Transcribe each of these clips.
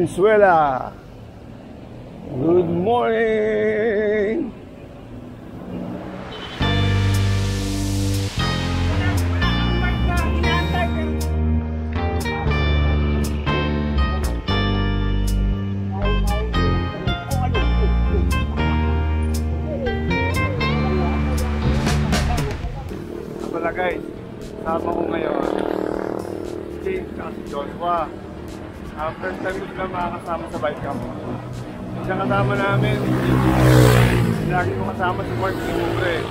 Valenzuela. Good morning. Wala guys, sama ko ngayon James at Joshua. First time ko sila makakasama sa bike camp. Isang kasama namin, lagi ko kasama si Mark Libre.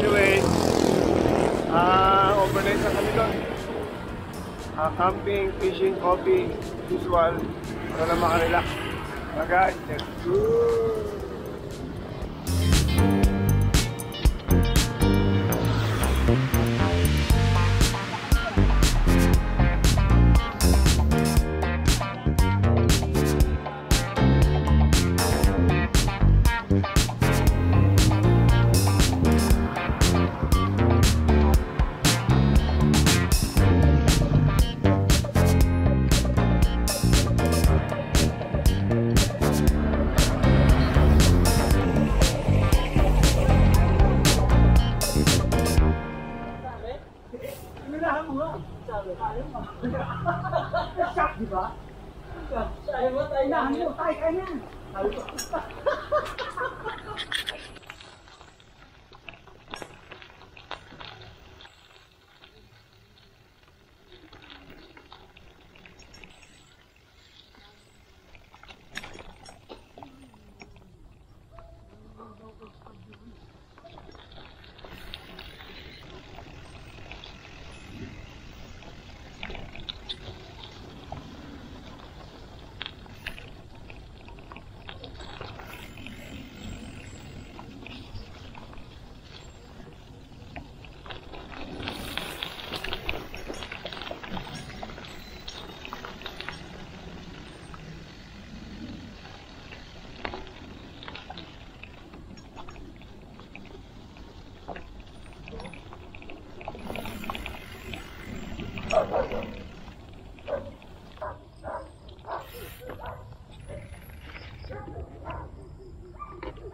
Anyway, overnight na kami doon. Camping, fishing, coffee, usual, para na makarelax. Guys, let's go!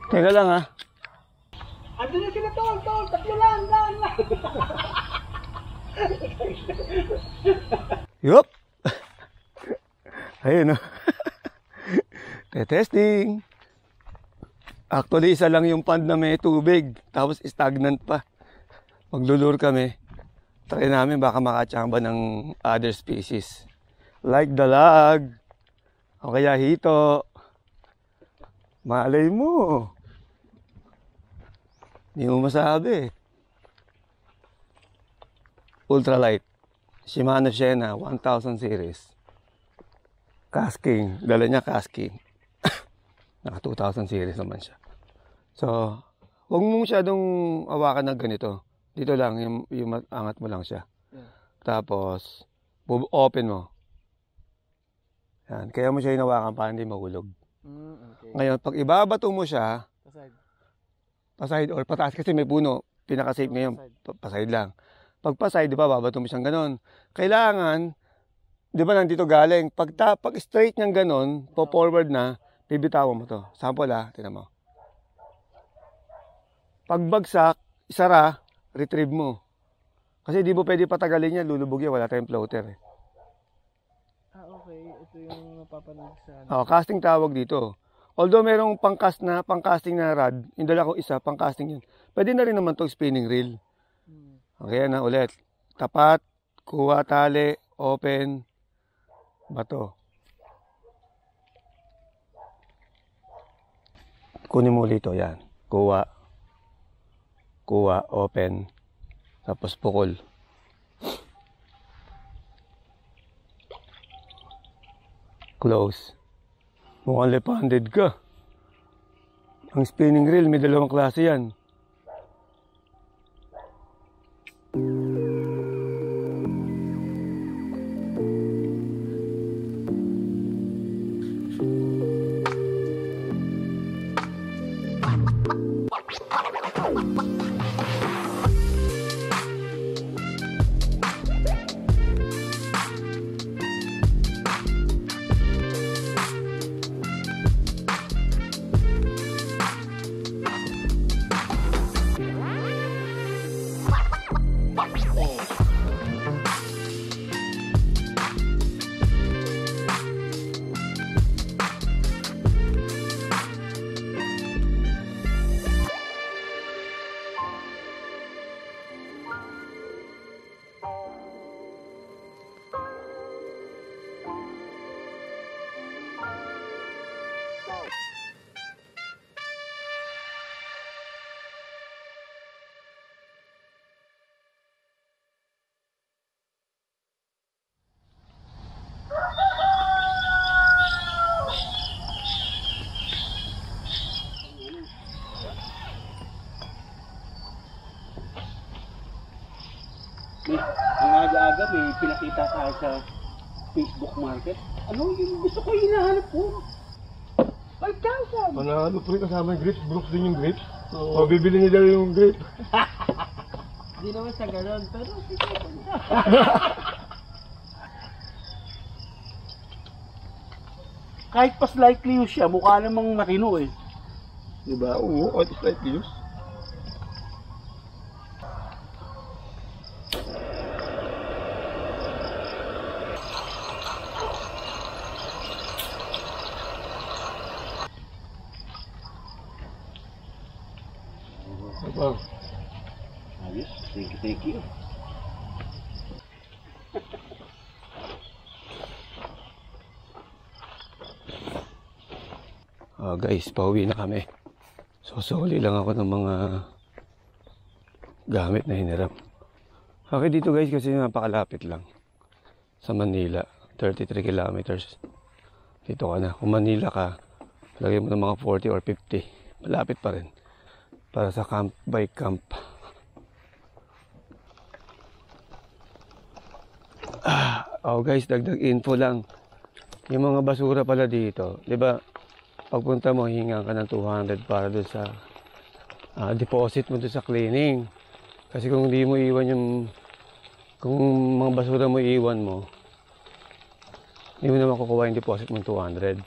Teka lang ha. Andun na sila tol, tatlo lang. Yup. Ayun o. Testing. Actually, isa lang yung pond na may tubig. Tapos stagnant pa. Maglulure kami. Try namin baka makachamba ng other species. Like dalag. O kaya hito. Malay mo. Hindi mo masabi. Ultralight. Shimano Shena 1000 series. Casking. Dala niya casking. Naka 2000 series naman siya. So, huwag mong masyadong awakan ng ganito. Dito lang, yung angat mo lang siya. Yeah. Tapos, open mo. Yan. Kaya mo siya hinawakan para hindi mahulog. Okay. Ngayon, pag ibabato mo siya, paside or pataas kasi may puno, pinaka-safe ngayon, paside lang. Pag paside, di ba, babato mo siyang ganon. Kailangan, di ba nandito galing, pag straight niyang ganon, po-forward na, bibitawan mo to. Sample ha, tingnan mo. Pag bagsak, isara, retrieve mo. Kasi di mo pwede patagalin yan, lulubog yan, wala tayong floater eh. Okay. Ito yung napapanood sa... Casting tawag dito. Although merong pang-casting na rod, yung dala ko isa, pang-casting yun. Pwede na rin naman itong spinning reel. Okay na ulit. Tapat, kuha, tali, open, bato. Kunin mo ulit ito, yan. Kuha, open, tapos pukol. Close. Mukhang left-handed ka. Ang spinning reel, may dalawang klase yan. ang aga-aga may pinakita sa Facebook Market. Ano yung gusto ko hinahanap ko? 5,000! Manalo po rin kasama yung grapes. Brooks din yung grapes. O, bibili niya daw yung grape. Hindi naman sa ganun, pero sige. Kahit pa slightly use siya, mukha namang matino eh. Diba? Oo, kahit slightly use. Apa? Ayos, thank you. Guys, pauwi na kami. So, soli lang ako ng mga gamit na hiniram. Okay dito guys kasi napakalapit lang. Sa Manila, 33 kilometers. Dito ka na. Kung Manila ka, lagay mo ng mga 40 or 50. Malapit pa rin. Para sa camp by camp. Guys, dagdag info lang. Yung mga basura pala dito, 'di ba? Pagpunta mo, hinga ka ng 200 para doon sa deposit mo doon sa cleaning. Kasi kung hindi mo iwan kung mga basura mo iwan mo, hindi mo na makukuha yung deposit mo 200.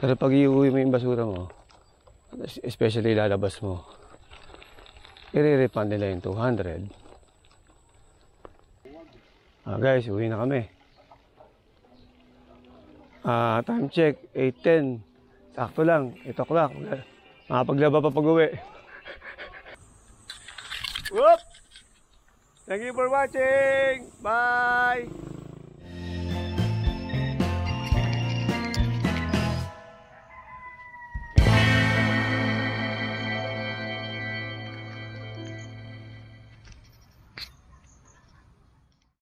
Pero pag iuwi mo yung basura mo, especially lalabas mo, i-refund nila yung 200. Guys, uwi na kami. Time check, 8:10. Sakto lang, 8 o'clock. Makapaglaba pa pag-uwi. Whoop! Thank you for watching! Bye!